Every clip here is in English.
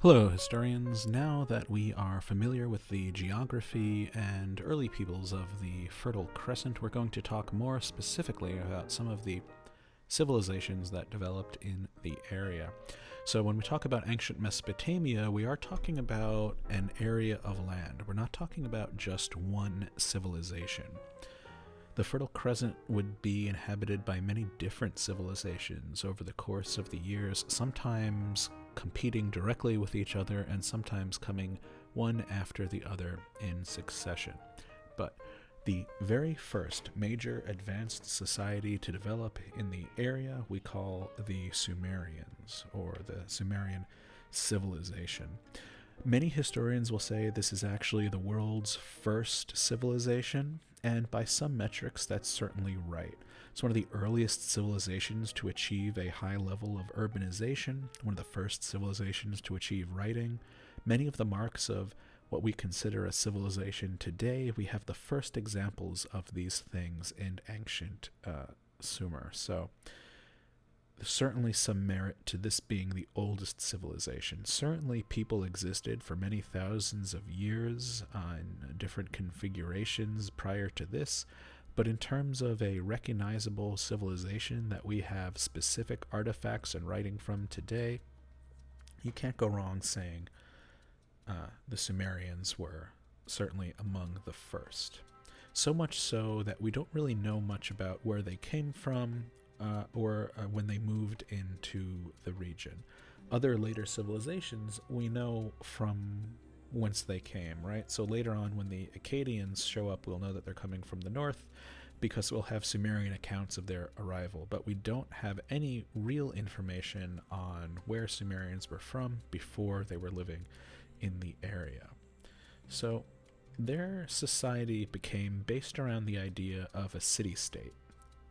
Hello, historians. Now that we are familiar with the geography and early peoples of the Fertile Crescent, we're going to talk more specifically about some of the civilizations that developed in the area. So, when we talk about ancient Mesopotamia, we are talking about an area of land. We're not talking about just one civilization. The Fertile Crescent would be inhabited by many different civilizations over the course of the years, sometimes competing directly with each other and sometimes coming one after the other in succession. But the very first major advanced society to develop in the area we call the Sumerians, or the Sumerian civilization. Many historians will say this is actually the world's first civilization, and by some metrics, that's certainly right. It's one of the earliest civilizations to achieve a high level of urbanization, one of the first civilizations to achieve writing. Many of the marks of what we consider a civilization today, we have the first examples of these things in ancient Sumer. So there's certainly some merit to this being the oldest civilization. Certainly people existed for many thousands of years in different configurations prior to this, but in terms of a recognizable civilization that we have specific artifacts and writing from today, you can't go wrong saying the Sumerians were certainly among the first. So much so that we don't really know much about where they came from, or when they moved into the region. Other later civilizations we know from whence they came, right? So later on, when the Akkadians show up, we'll know that they're coming from the north because we'll have Sumerian accounts of their arrival, but we don't have any real information on where Sumerians were from before they were living in the area. So their society became based around the idea of a city-state.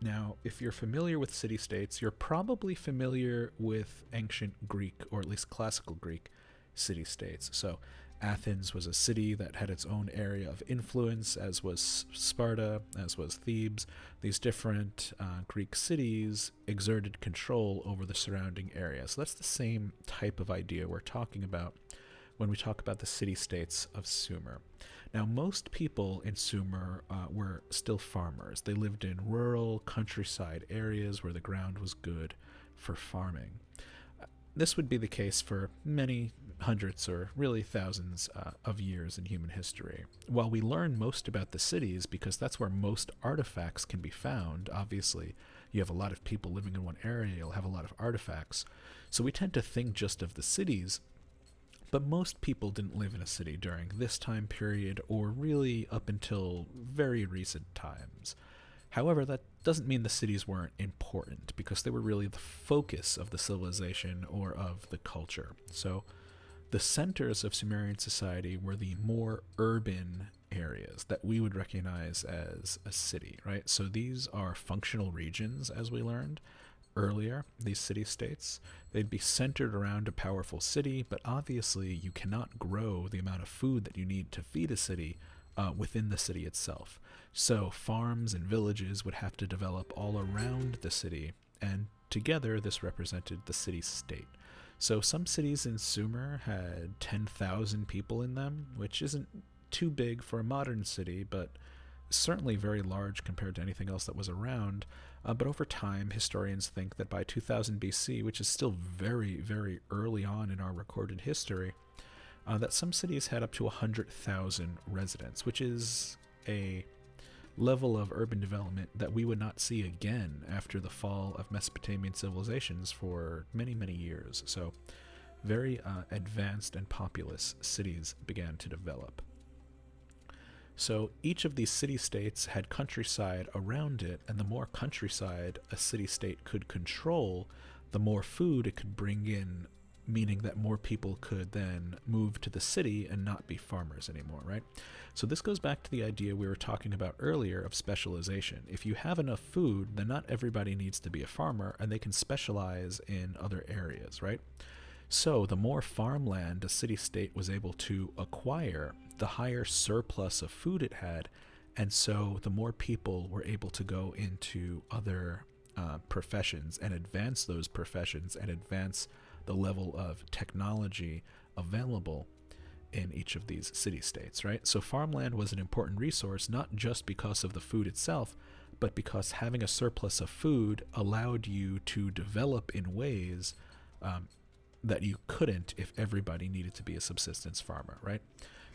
Now, if you're familiar with city-states, you're probably familiar with ancient Greek, or at least classical Greek, city-states. So Athens was a city that had its own area of influence, as was Sparta, as was Thebes. These different Greek cities exerted control over the surrounding area. So that's the same type of idea we're talking about when we talk about the city-states of Sumer. Now, most people in Sumer were still farmers. They lived in rural, countryside areas where the ground was good for farming. This would be the case for many hundreds or really thousands of years in human history. While we learn most about the cities because that's where most artifacts can be found, obviously, you have a lot of people living in one area, you'll have a lot of artifacts. So we tend to think just of the cities, but most people didn't live in a city during this time period or really up until very recent times. However, that doesn't mean the cities weren't important because they were really the focus of the civilization or of the culture. So the centers of Sumerian society were the more urban areas that we would recognize as a city, right? So these are functional regions, as we learned earlier, these city-states. They'd be centered around a powerful city, but obviously you cannot grow the amount of food that you need to feed a city within the city itself. So farms and villages would have to develop all around the city, and together this represented the city-state. So some cities in Sumer had 10,000 people in them, which isn't too big for a modern city, but certainly very large compared to anything else that was around. But over time, historians think that by 2000 BC, which is still very, very early on in our recorded history, that some cities had up to 100,000 residents, which is a level of urban development that we would not see again after the fall of Mesopotamian civilizations for many, many years. So very advanced and populous cities began to develop. So each of these city-states had countryside around it, and the more countryside a city-state could control, the more food it could bring in, meaning that more people could then move to the city and not be farmers anymore, right? So this goes back to the idea we were talking about earlier of specialization. If you have enough food, then not everybody needs to be a farmer, and they can specialize in other areas, right? So the more farmland a city-state was able to acquire, the higher surplus of food it had, and so the more people were able to go into other professions and advance those professions and advance the level of technology available in each of these city-states, right? So farmland was an important resource, not just because of the food itself, but because having a surplus of food allowed you to develop in ways that you couldn't if everybody needed to be a subsistence farmer, right?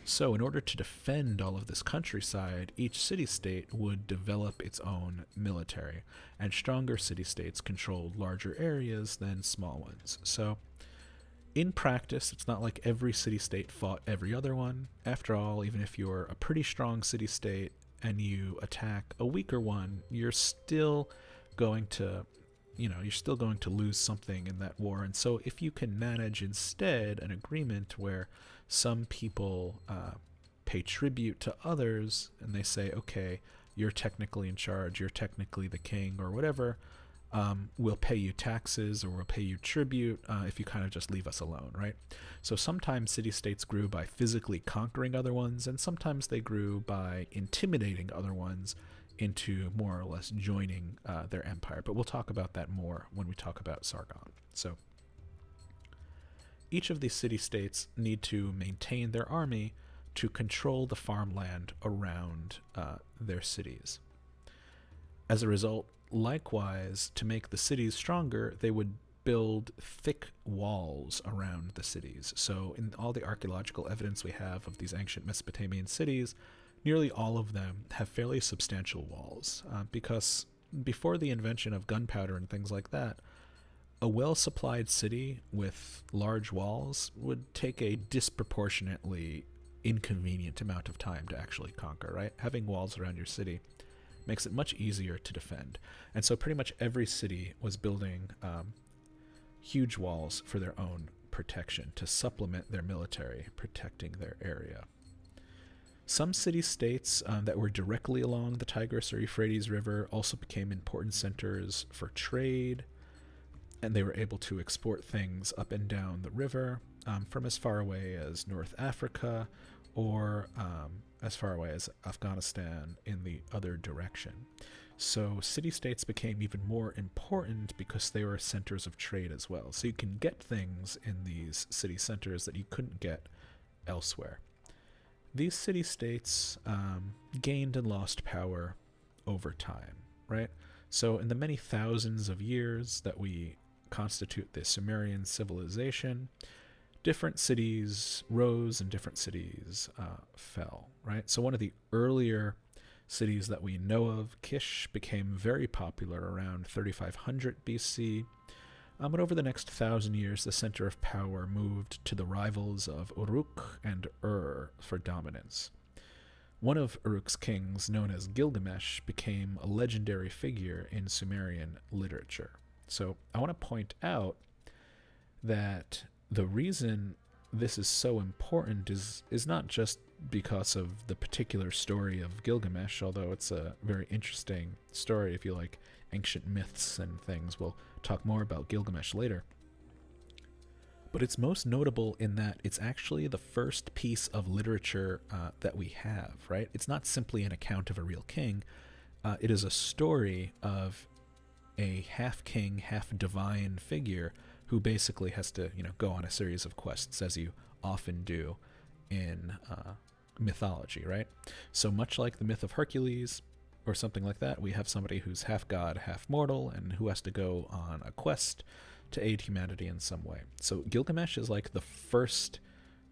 So in order to defend all of this countryside, each city-state would develop its own military, and stronger city-states controlled larger areas than small ones. So in practice, it's not like every city-state fought every other one. After all, even if you're a pretty strong city-state and you attack a weaker one, you're still going to lose something in that war. And so if you can manage instead an agreement where some people pay tribute to others and they say, okay, you're technically in charge, you're technically the king or whatever, we'll pay you taxes or we'll pay you tribute if you kind of just leave us alone, right? So sometimes city-states grew by physically conquering other ones, and sometimes they grew by intimidating other ones into more or less joining their empire. But we'll talk about that more when we talk about Sargon. So each of these city-states need to maintain their army to control the farmland around their cities. As a result, likewise, to make the cities stronger, they would build thick walls around the cities. So in all the archaeological evidence we have of these ancient Mesopotamian cities, nearly all of them have fairly substantial walls, because before the invention of gunpowder and things like that, a well-supplied city with large walls would take a disproportionately inconvenient amount of time to actually conquer, right? Having walls around your city makes it much easier to defend. And so pretty much every city was building huge walls for their own protection to supplement their military, protecting their area. Some city-states that were directly along the Tigris or Euphrates River also became important centers for trade, and they were able to export things up and down the river from as far away as North Africa or as far away as Afghanistan in the other direction. So city-states became even more important because they were centers of trade as well. So you can get things in these city centers that you couldn't get elsewhere. These city-states gained and lost power over time, right? So in the many thousands of years that we constitute the Sumerian civilization, different cities rose and different cities fell, right? So one of the earlier cities that we know of, Kish, became very popular around 3500 BC. But over the next 1,000 years, the center of power moved to the rivals of Uruk and Ur for dominance. One of Uruk's kings, known as Gilgamesh, became a legendary figure in Sumerian literature. So I want to point out that the reason this is so important is not just because of the particular story of Gilgamesh, although it's a very interesting story if you like ancient myths and things. We'll talk more about Gilgamesh later. But it's most notable in that it's actually the first piece of literature that we have, right? It's not simply an account of a real king. It is a story of a half-king, half-divine figure who basically has to, go on a series of quests, as you often do in mythology, right? So much like the myth of Hercules or something like that, we have somebody who's half god, half mortal, and who has to go on a quest to aid humanity in some way. So Gilgamesh is like the first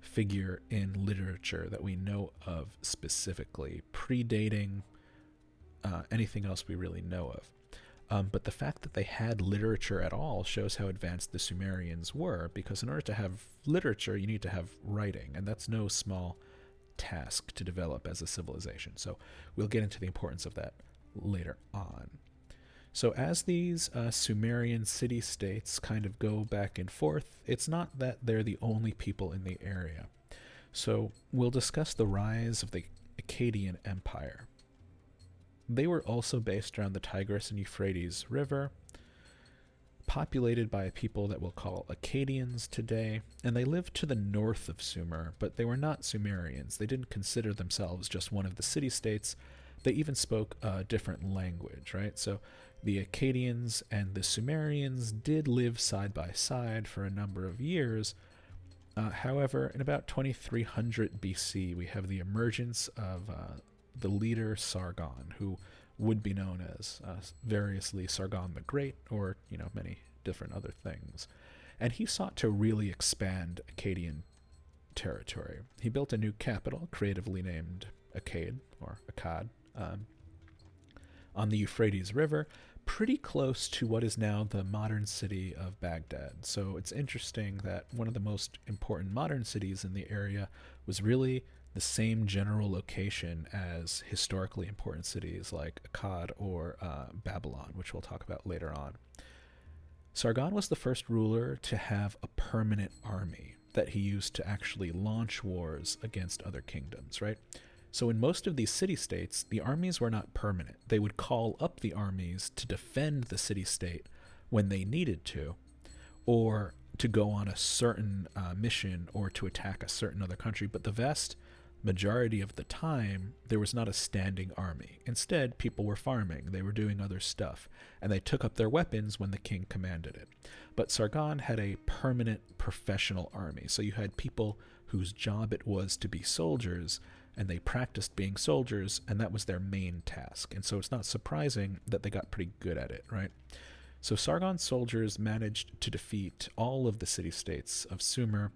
figure in literature that we know of specifically, predating anything else we really know of. But the fact that they had literature at all shows how advanced the Sumerians were, because in order to have literature, you need to have writing, and that's no small task to develop as a civilization. So we'll get into the importance of that later on. So as these Sumerian city-states kind of go back and forth, it's not that they're the only people in the area. So we'll discuss the rise of the Akkadian Empire. They were also based around the Tigris and Euphrates River, populated by a people that we'll call Akkadians today, and they lived to the north of Sumer, but they were not Sumerians. They didn't consider themselves just one of the city-states. They even spoke a different language, right? So the Akkadians and the Sumerians did live side by side for a number of years, However, in about 2300 BC, we have the emergence of the leader Sargon, who would be known as variously Sargon the Great, or many different other things. And he sought to really expand Akkadian territory. He built a new capital, creatively named Akkad, or Akkad, on the Euphrates River, pretty close to what is now the modern city of Baghdad. So it's interesting that one of the most important modern cities in the area was really the same general location as historically important cities like Akkad or Babylon, which we'll talk about later on. Sargon was the first ruler to have a permanent army that he used to actually launch wars against other kingdoms, right? So in most of these city-states, the armies were not permanent. They would call up the armies to defend the city-state when they needed to, or to go on a certain mission, or to attack a certain other country. But the vast majority of the time, there was not a standing army. Instead, people were farming, they were doing other stuff, and they took up their weapons when the king commanded it. But Sargon had a permanent professional army, so you had people whose job it was to be soldiers, and they practiced being soldiers, and that was their main task. And so it's not surprising that they got pretty good at it, right? So Sargon's soldiers managed to defeat all of the city-states of Sumer.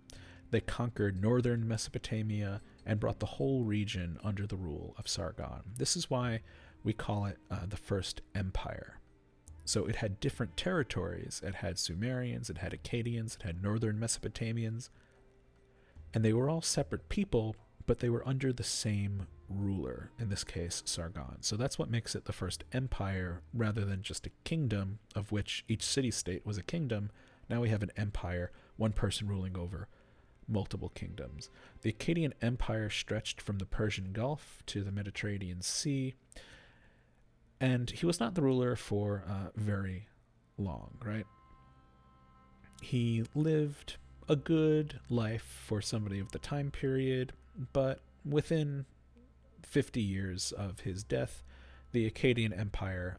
They conquered northern Mesopotamia and brought the whole region under the rule of Sargon. This is why we call it the First Empire. So it had different territories. It had Sumerians, it had Akkadians, it had northern Mesopotamians, and they were all separate people, but they were under the same ruler, in this case, Sargon. So that's what makes it the First Empire, rather than just a kingdom, of which each city-state was a kingdom. Now we have an empire, one person ruling over multiple kingdoms. The Akkadian Empire stretched from the Persian Gulf to the Mediterranean Sea, and he was not the ruler for very long, right? He lived a good life for somebody of the time period, but within 50 years of his death, the Akkadian Empire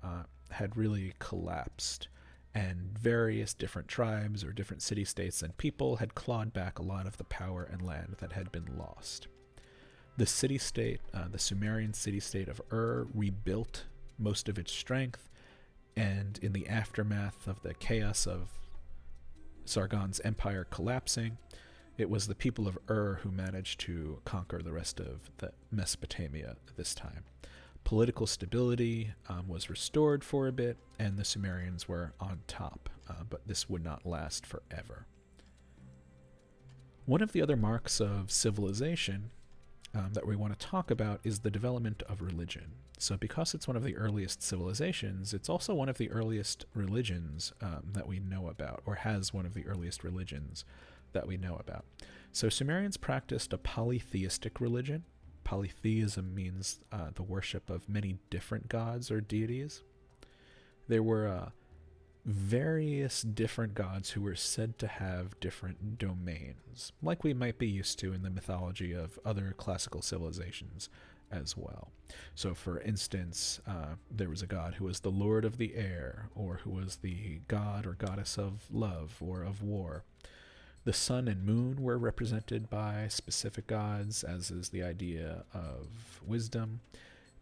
had really collapsed, and various different tribes or different city-states and people had clawed back a lot of the power and land that had been lost. The city-state, the Sumerian city-state of rebuilt most of its strength, and in the aftermath of the chaos of Sargon's empire collapsing, it was the people of who managed to conquer the rest of the Mesopotamia this time. Political stability was restored for a bit, and the Sumerians were on top, but this would not last forever. One of the other marks of civilization that we want to talk about is the development of religion. So because it's one of the earliest civilizations, it's also one of the earliest religions that we know about, or has one of the earliest religions that we know about. So Sumerians practiced a polytheistic religion. Polytheism means the worship of many different gods or deities. There were various different gods who were said to have different domains, like we might be used to in the mythology of other classical civilizations as well. So for instance, there was a god who was the lord of the air, or who was the god or goddess of love or of war. The sun and moon were represented by specific gods, as is the idea of wisdom.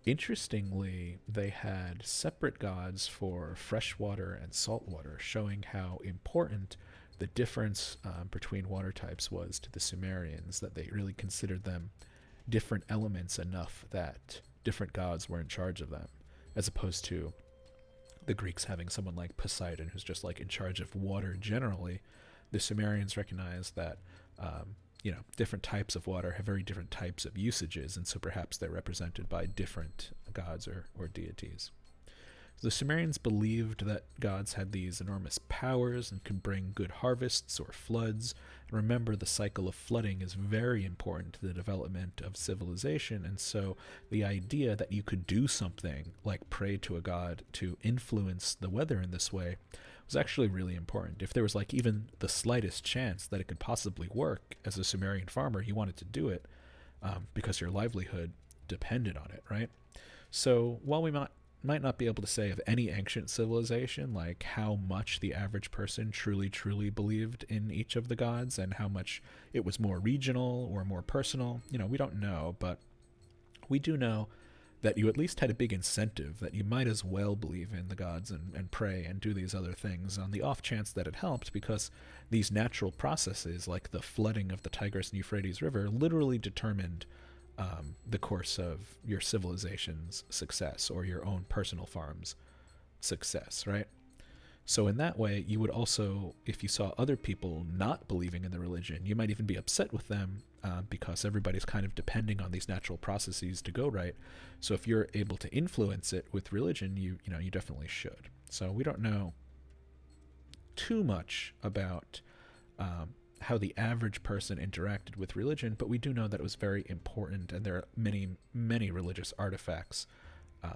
Interestingly, they had separate gods for freshwater and saltwater, showing how important the difference between water types was to the Sumerians, that they really considered them different elements enough that different gods were in charge of them, as opposed to the Greeks having someone like Poseidon, who's just like in charge of water generally. The Sumerians recognized that different types of water have very different types of usages, and so perhaps they're represented by different gods or deities. The Sumerians believed that gods had these enormous powers and could bring good harvests or floods. And remember, the cycle of flooding is very important to the development of civilization, and so the idea that you could do something like pray to a god to influence the weather in this way was actually really important. If there was like even the slightest chance that it could possibly work, as a Sumerian farmer, you wanted to do it because your livelihood depended on it, right? So while we might not be able to say of any ancient civilization, like how much the average person truly, truly believed in each of the gods and how much it was more regional or more personal. We don't know, but we do know that you at least had a big incentive that you might as well believe in the gods and pray and do these other things on the off chance that it helped, because these natural processes, like the flooding of the Tigris and Euphrates River, literally determined the course of your civilization's success or your own personal farm's success, right? So in that way, you would also, if you saw other people not believing in the religion, you might even be upset with them because everybody's kind of depending on these natural processes to go right. So if you're able to influence it with religion, you definitely should. So we don't know too much about how the average person interacted with religion, but we do know that it was very important, and there are many, many religious artifacts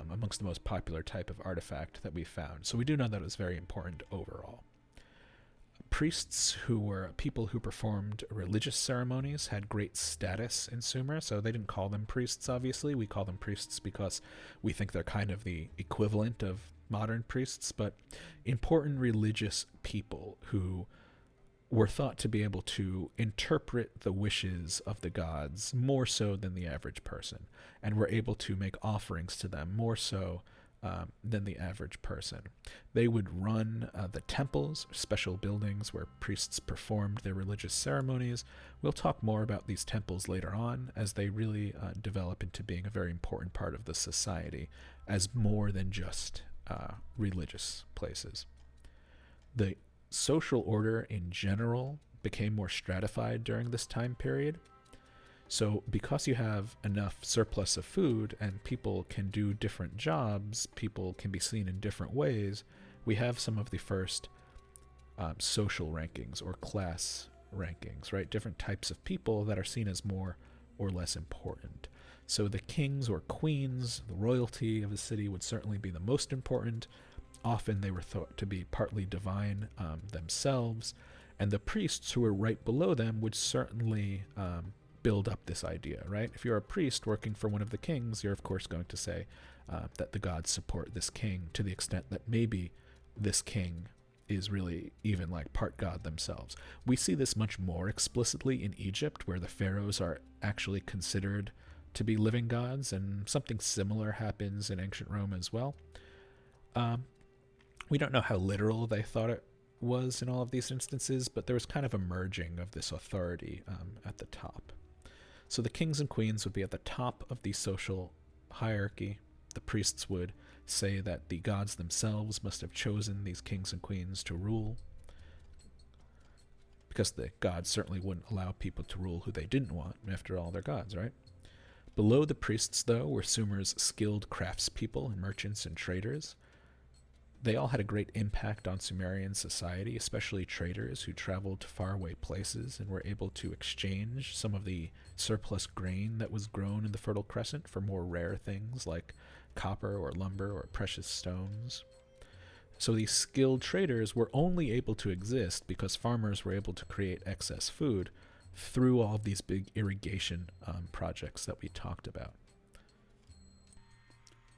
amongst the most popular type of artifact that we found. So we do know that it was very important overall. Priests, who were people who performed religious ceremonies, had great status in Sumer. So they didn't call them priests, obviously. We call them priests because we think they're kind of the equivalent of modern priests, but important religious people who were thought to be able to interpret the wishes of the gods more so than the average person, and were able to make offerings to them more so than the average person. They would run the temples, special buildings where priests performed their religious ceremonies. We'll talk more about these temples later on, as they really develop into being a very important part of the society as more than just religious places. The social order in general became more stratified during this time period. So because you have enough surplus of food and people can do different jobs, people can be seen in different ways, we have some of the first social rankings or class rankings, right? Different types of people that are seen as more or less important. So the kings or queens, the royalty of a city, would certainly be the most important. Often they were thought to be partly divine themselves, and the priests who were right below them would certainly build up this idea, right? If you're a priest working for one of the kings, you're of course going to say that the gods support this king, to the extent that maybe this king is really even like part god themselves. We see this much more explicitly in Egypt, where the pharaohs are actually considered to be living gods, and something similar happens in ancient Rome as well. We don't know how literal they thought it was in all of these instances, but there was kind of a merging of this authority at the top. So the kings and queens would be at the top of the social hierarchy. The priests would say that the gods themselves must have chosen these kings and queens to rule, because the gods certainly wouldn't allow people to rule who they didn't want. After all, they're gods, right? Below the priests, though, were Sumer's skilled craftspeople and merchants and traders. They all had a great impact on Sumerian society, especially traders who traveled to faraway places and were able to exchange some of the surplus grain that was grown in the Fertile Crescent for more rare things like copper or lumber or precious stones. So these skilled traders were only able to exist because farmers were able to create excess food through all of these big irrigation projects that we talked about.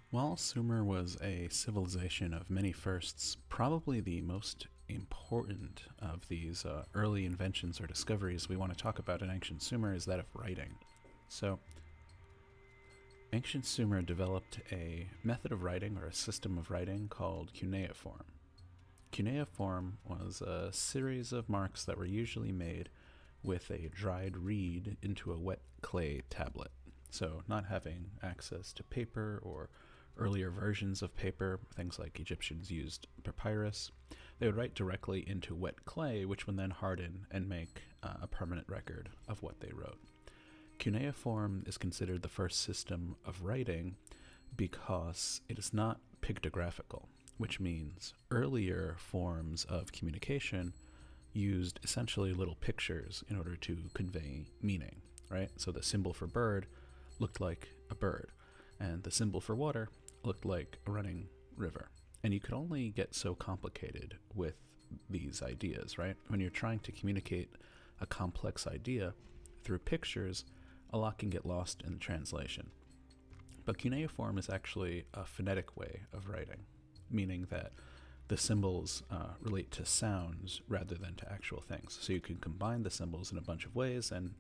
While Sumer was a civilization of many firsts, probably the most important of these early inventions or discoveries we want to talk about in ancient Sumer is that of writing. So, ancient Sumer developed a method of writing, or a system of writing, called cuneiform. Cuneiform was a series of marks that were usually made with a dried reed into a wet clay tablet. So, not having access to paper or earlier versions of paper, things like Egyptians used papyrus, they would write directly into wet clay, which would then harden and make a permanent record of what they wrote. Cuneiform is considered the first system of writing because it is not pictographical, which means earlier forms of communication used essentially little pictures in order to convey meaning, right? So the symbol for bird looked like a bird, and the symbol for water looked like a running river. And you could only get so complicated with these ideas, right? When you're trying to communicate a complex idea through pictures, a lot can get lost in translation. But cuneiform is actually a phonetic way of writing, meaning that the symbols relate to sounds rather than to actual things. So you can combine the symbols in a bunch of ways and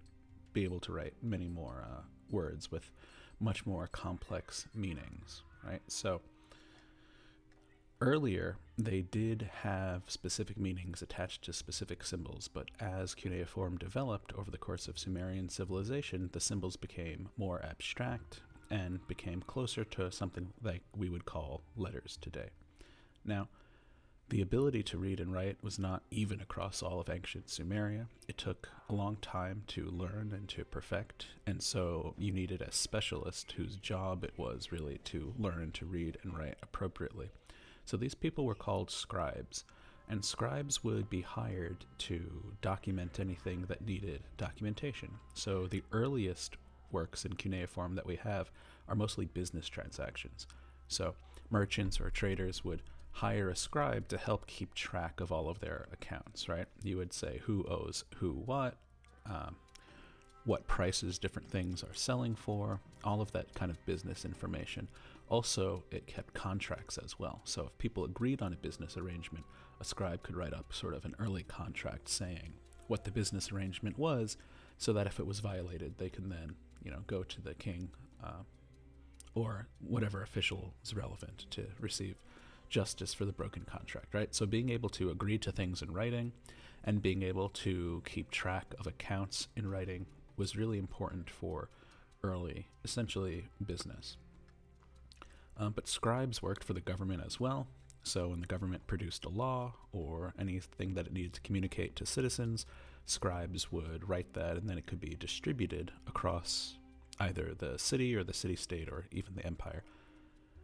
be able to write many more words with much more complex meanings, right? So earlier, they did have specific meanings attached to specific symbols, but as cuneiform developed over the course of Sumerian civilization, the symbols became more abstract and became closer to something like we would call letters today. Now, the ability to read and write was not even across all of ancient Sumeria. It took a long time to learn and to perfect, and so you needed a specialist whose job it was really to learn to read and write appropriately. So these people were called scribes, and scribes would be hired to document anything that needed documentation. So the earliest works in cuneiform that we have are mostly business transactions. So merchants or traders would hire a scribe to help keep track of all of their accounts, right? You would say who owes who what prices different things are selling for, all of that kind of business information. Also, it kept contracts as well. So if people agreed on a business arrangement, a scribe could write up sort of an early contract saying what the business arrangement was, so that if it was violated, they can then, go to the king or whatever official is relevant to receive justice for the broken contract, right? So being able to agree to things in writing and being able to keep track of accounts in writing was really important for early, essentially, business. But scribes worked for the government as well. So when the government produced a law or anything that it needed to communicate to citizens, scribes would write that, and then it could be distributed across either the city or the city-state or even the empire.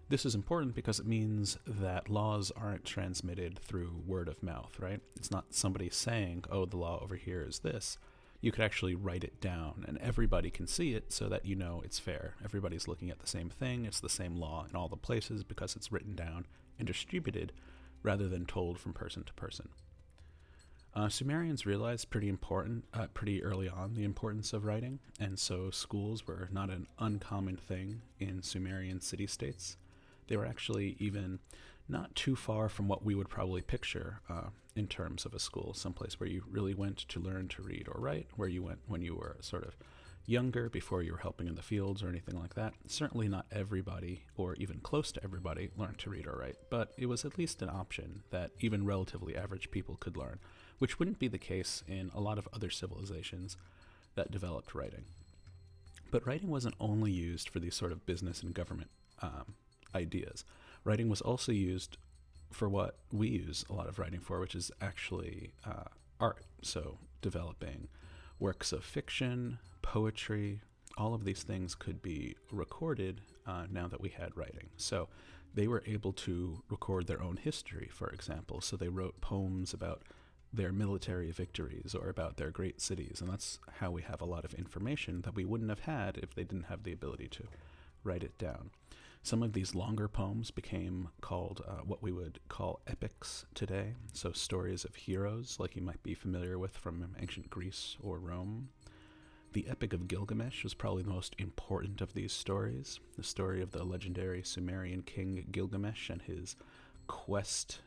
This is important because it means that laws aren't transmitted through word of mouth, right? It's not somebody saying, oh, the law over here is this. You could actually write it down, and everybody can see it so that you know it's fair. Everybody's looking at the same thing. It's the same law in all the places because it's written down and distributed rather than told from person to person. Sumerians realized pretty early on the importance of writing, and so schools were not an uncommon thing in Sumerian city-states. They were actually even not too far from what we would probably picture in terms of a school, someplace where you really went to learn to read or write, where you went when you were sort of younger, before you were helping in the fields or anything like that. Certainly not everybody, or even close to everybody, learned to read or write, but it was at least an option that even relatively average people could learn, which wouldn't be the case in a lot of other civilizations that developed writing. But writing wasn't only used for these sort of business and government ideas. Writing was also used for what we use a lot of writing for, which is actually art. So developing works of fiction, poetry, all of these things could be recorded now that we had writing. So they were able to record their own history, for example. So they wrote poems about their military victories or about their great cities. And that's how we have a lot of information that we wouldn't have had if they didn't have the ability to write it down. Some of these longer poems became called what we would call epics today, so stories of heroes like you might be familiar with from ancient Greece or Rome. The Epic of Gilgamesh was probably the most important of these stories, the story of the legendary Sumerian king Gilgamesh and his quest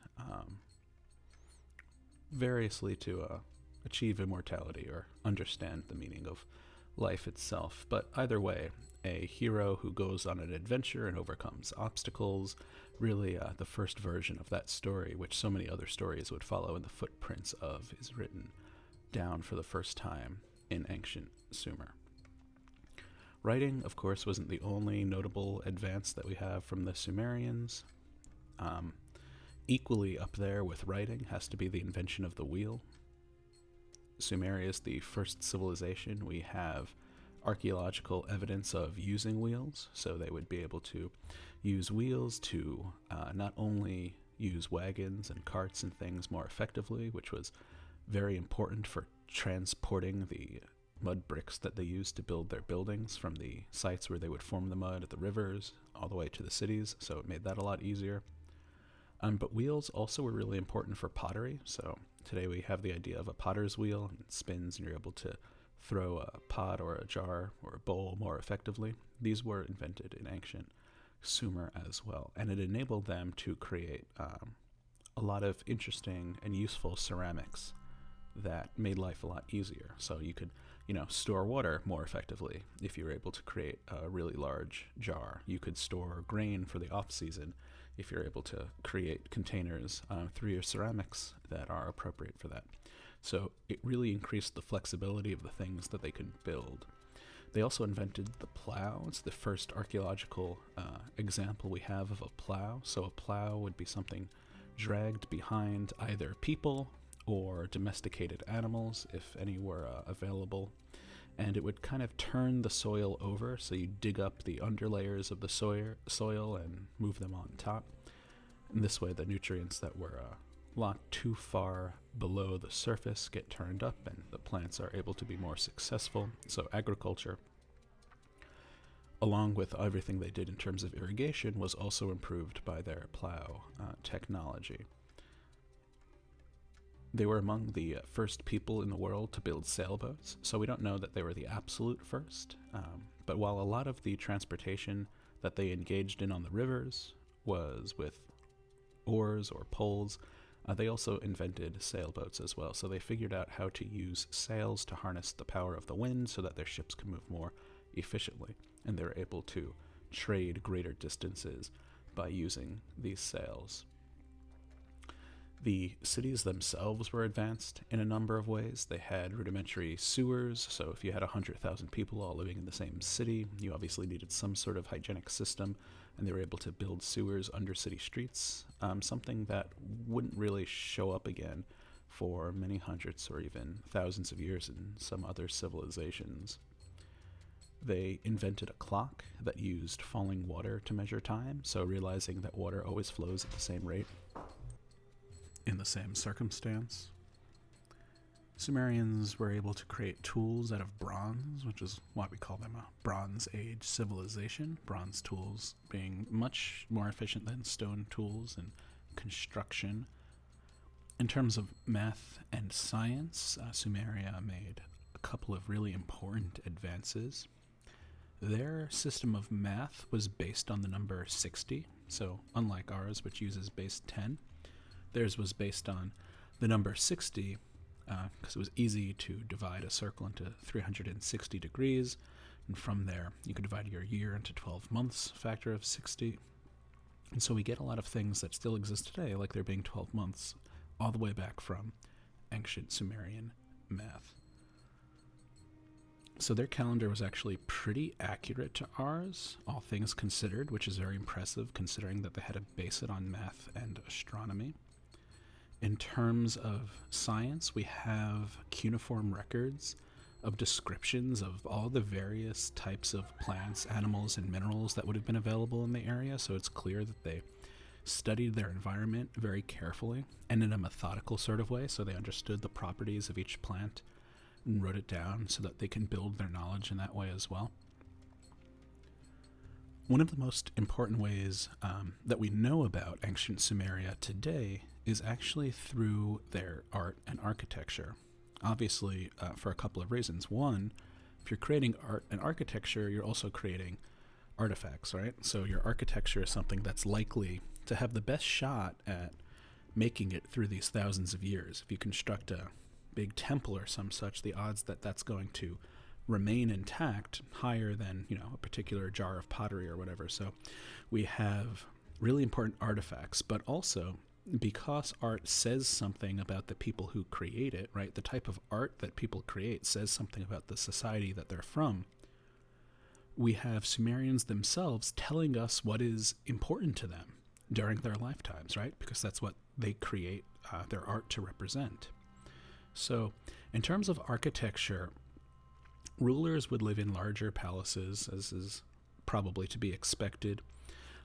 variously to achieve immortality or understand the meaning of life itself. But either way, a hero who goes on an adventure and overcomes obstacles, really the first version of that story, which so many other stories would follow in the footprints of, is written down for the first time in ancient Sumer. Writing, of course, wasn't the only notable advance that we have from the Sumerians. Equally up there with writing has to be the invention of the wheel. Sumeria is the first civilization we have archaeological evidence of using wheels, so they would be able to use wheels to not only use wagons and carts and things more effectively, which was very important for transporting the mud bricks that they used to build their buildings from the sites where they would form the mud at the rivers all the way to the cities, so it made that a lot easier. But wheels also were really important for pottery, so today we have the idea of a potter's wheel, and it spins and you're able to throw a pot or a jar or a bowl more effectively. these were invented in ancient Sumer as well, and it enabled them to create a lot of interesting and useful ceramics that made life a lot easier. So you could, store water more effectively if you were able to create a really large jar. You could store grain for the off-season if you're able to create containers through your ceramics that are appropriate for that. So it really increased the flexibility of the things that they could build. They also invented the plow. It's the first archaeological example we have of a plow. So a plow would be something dragged behind either people or domesticated animals, if any were available. And it would kind of turn the soil over, so you dig up the underlayers of the soil and move them on top. And this way the nutrients that were locked too far below the surface get turned up and the plants are able to be more successful. So agriculture, along with everything they did in terms of irrigation, was also improved by their plow technology. They were among the first people in the world to build sailboats, so we don't know that they were the absolute first. But while a lot of the transportation that they engaged in on the rivers was with oars or poles, they also invented sailboats as well. So they figured out how to use sails to harness the power of the wind so that their ships could move more efficiently. And they were able to trade greater distances by using these sails. The cities themselves were advanced in a number of ways. They had rudimentary sewers, so if you had 100,000 people all living in the same city, you obviously needed some sort of hygienic system, and they were able to build sewers under city streets, something that wouldn't really show up again for many hundreds or even thousands of years in some other civilizations. They invented a clock that used falling water to measure time, so realizing that water always flows at the same rate in the same circumstance. Sumerians were able to create tools out of bronze, which is why we call them a Bronze Age civilization. Bronze tools being much more efficient than stone tools in construction. In terms of math and science, Sumeria made a couple of really important advances. Their system of math was based on the number 60, so unlike ours, which uses base 10, theirs was based on the number 60 because it was easy to divide a circle into 360 degrees, and from there you could divide your year into 12 months, factor of 60. And so we get a lot of things that still exist today, like there being 12 months, all the way back from ancient Sumerian math. So their calendar was actually pretty accurate to ours, all things considered, which is very impressive considering that they had to base it on math and astronomy. In terms of science, we have cuneiform records of descriptions of all the various types of plants, animals, and minerals that would have been available in the area, so it's clear that they studied their environment very carefully and in a methodical sort of way, so they understood the properties of each plant and wrote it down so that they can build their knowledge in that way as well. One of the most important ways that we know about ancient Sumeria today is actually through their art and architecture. Obviously, for a couple of reasons. One, if you're creating art and architecture, you're also creating artifacts, right? So your architecture is something that's likely to have the best shot at making it through these thousands of years. If you construct a big temple or some such, the odds that that's going to remain intact higher than, a particular jar of pottery or whatever. So we have really important artifacts, but also because art says something about the people who create it, right? The type of art that people create says something about the society that they're from. We have Sumerians themselves telling us what is important to them during their lifetimes, right? Because that's what they create their art to represent. So in terms of architecture, rulers would live in larger palaces, as is probably to be expected.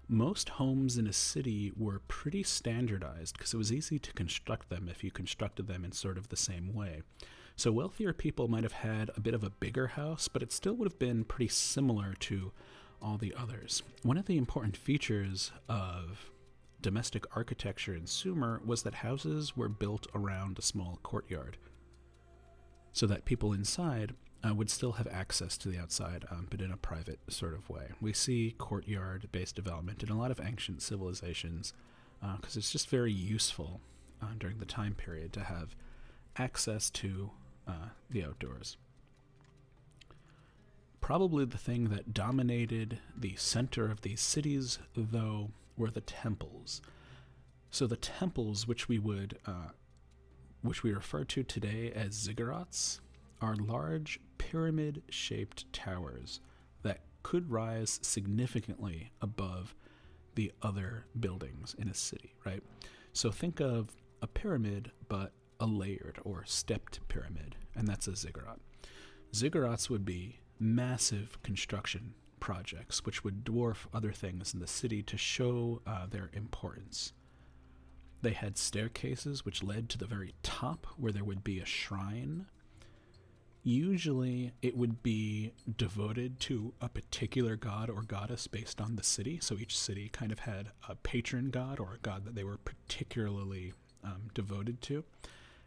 Most homes in a city were pretty standardized because it was easy to construct them if you constructed them in sort of the same way. So wealthier people might have had a bit of a bigger house, but it still would have been pretty similar to all the others. One of the important features of domestic architecture in Sumer was that houses were built around a small courtyard so that people inside would still have access to the outside, but in a private sort of way. We see courtyard-based development in a lot of ancient civilizations because it's just very useful during the time period to have access to the outdoors. Probably the thing that dominated the center of these cities, though, were the temples. So the temples, which we refer to today as ziggurats, are large pyramid-shaped towers that could rise significantly above the other buildings in a city, right? So think of a pyramid, but a layered or stepped pyramid, and that's a ziggurat. Ziggurats would be massive construction projects which would dwarf other things in the city to show their importance. They had staircases which led to the very top where there would be a shrine. Usually it would be devoted to a particular god or goddess based on the city. So each city kind of had a patron god or a god that they were particularly devoted to.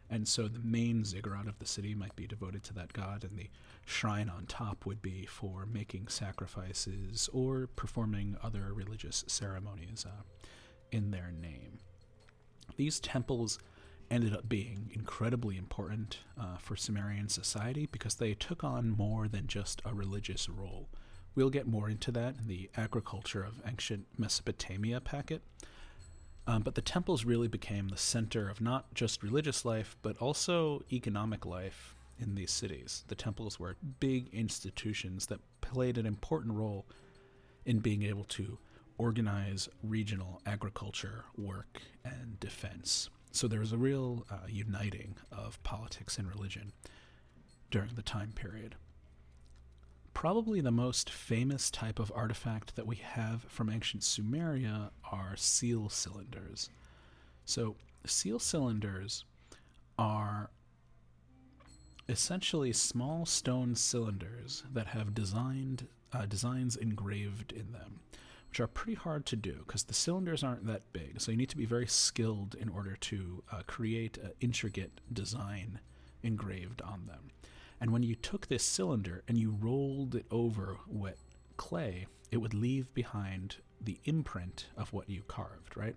And so the main ziggurat of the city might be devoted to that god, and the shrine on top would be for making sacrifices or performing other religious ceremonies in their name. These temples ended up being incredibly important for Sumerian society because they took on more than just a religious role. We'll get more into that in the agriculture of ancient Mesopotamia packet. But the temples really became the center of not just religious life, but also economic life in these cities. The temples were big institutions that played an important role in being able to organize regional agriculture, work, and defense. So there was a real uniting of politics and religion during the time period. Probably the most famous type of artifact that we have from ancient Sumeria are seal cylinders. So seal cylinders are essentially small stone cylinders that have designs engraved in them, which are pretty hard to do because the cylinders aren't that big. So you need to be very skilled in order to create an intricate design engraved on them. And when you took this cylinder and you rolled it over wet clay, it would leave behind the imprint of what you carved, right?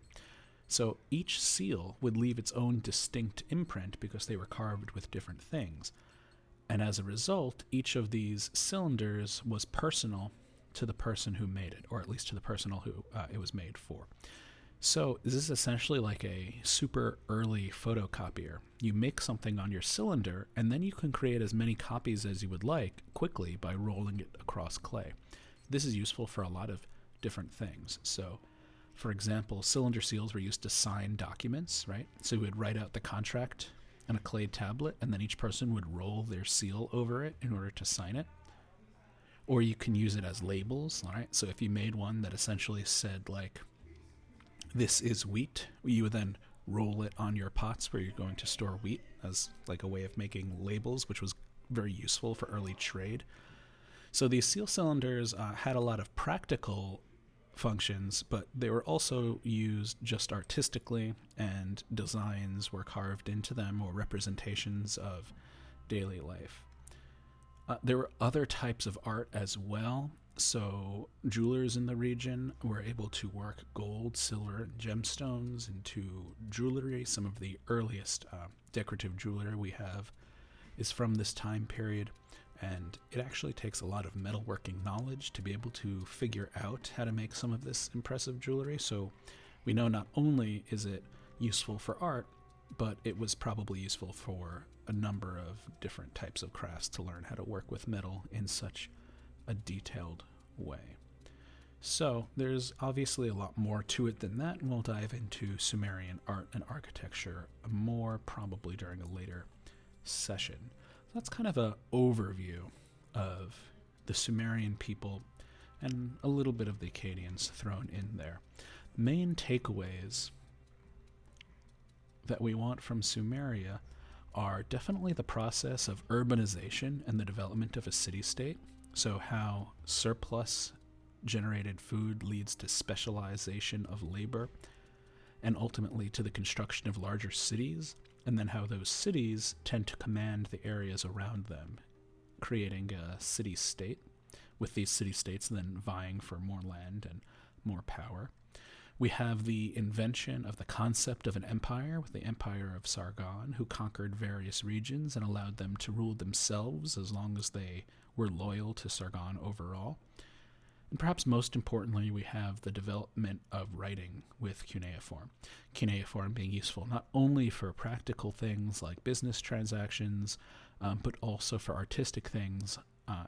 So each seal would leave its own distinct imprint because they were carved with different things. And as a result, each of these cylinders was personal to the person who made it, or at least to the person who it was made for. So this is essentially like a super early photocopier. You make something on your cylinder, and then you can create as many copies as you would like quickly by rolling it across clay. This is useful for a lot of different things. So, for example, cylinder seals were used to sign documents, right? So you would write out the contract on a clay tablet, and then each person would roll their seal over it in order to sign it. Or you can use it as labels, all right? So if you made one that essentially said, like, this is wheat, you would then roll it on your pots where you're going to store wheat as like a way of making labels, which was very useful for early trade. So these seal cylinders had a lot of practical functions, but they were also used just artistically, and designs were carved into them or representations of daily life. There were other types of art as well. So jewelers in the region were able to work gold, silver, and gemstones into jewelry. Some of the earliest decorative jewelry we have is from this time period, and it actually takes a lot of metalworking knowledge to be able to figure out how to make some of this impressive jewelry. So we know not only is it useful for art, but it was probably useful for a number of different types of crafts to learn how to work with metal in such a detailed way. So there's obviously a lot more to it than that, and we'll dive into Sumerian art and architecture more probably during a later session. So that's kind of an overview of the Sumerian people and a little bit of the Akkadians thrown in there. Main takeaways that we want from Sumeria are definitely the process of urbanization and the development of a city-state. So how surplus generated food leads to specialization of labor and ultimately to the construction of larger cities, and then how those cities tend to command the areas around them, creating a city-state, with these city-states then vying for more land and more power. We have the invention of the concept of an empire with the Empire of Sargon, who conquered various regions and allowed them to rule themselves as long as they were loyal to Sargon overall. And perhaps most importantly, we have the development of writing with cuneiform. Cuneiform being useful not only for practical things like business transactions, but also for artistic things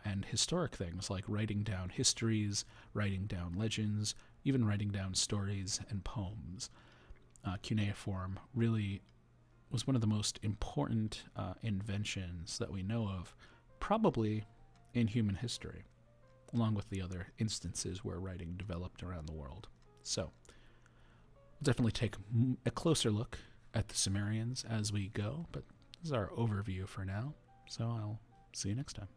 and historic things like writing down histories, writing down legends, even writing down stories and poems. Cuneiform really was one of the most important inventions that we know of, probably in human history, along with the other instances where writing developed around the world. So, we'll definitely take a closer look at the Sumerians as we go, but this is our overview for now, so I'll see you next time.